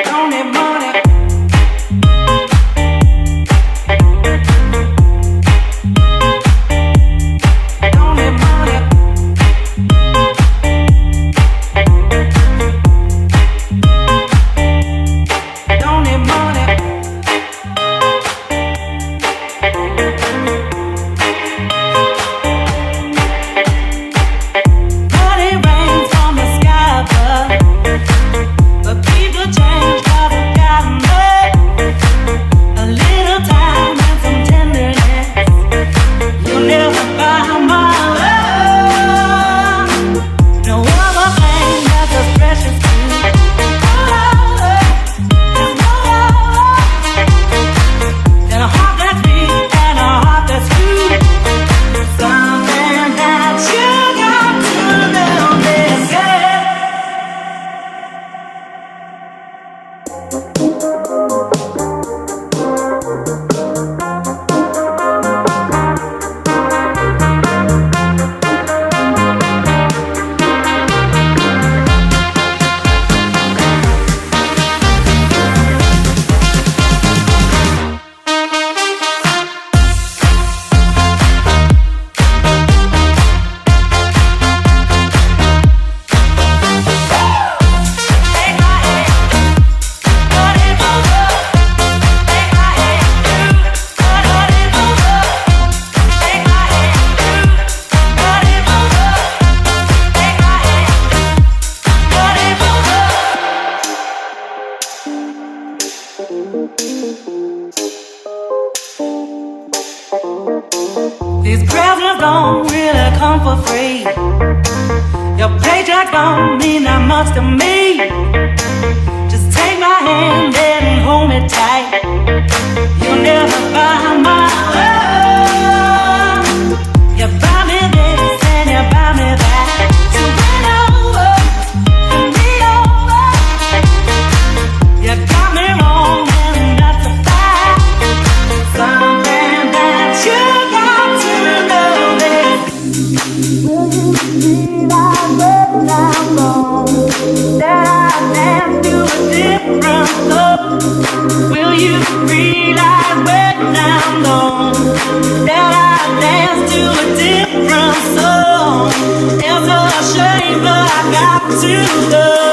don't need money. Don't need money. Don't need money. Money rains from the sky but people change 'cause they got a little time and some tenderness. You'll never buy my love. No other thing that's as precious to me. There's no love than a heart that's beat and a heart that's true. Something that you got to know this. These presents don't really come for free. Your paycheck don't mean that much to me. Just take my hand and hold me tight. You'll never buy my love. You buy me this and you buy me that. So win over and me over. You got me wrong and that's a fact. Something that you got to know this. Will you realize when I'm gone that I dance to a different song? Will you realize when I'm gone that I dance to a different song? It's a shame, but I got to know.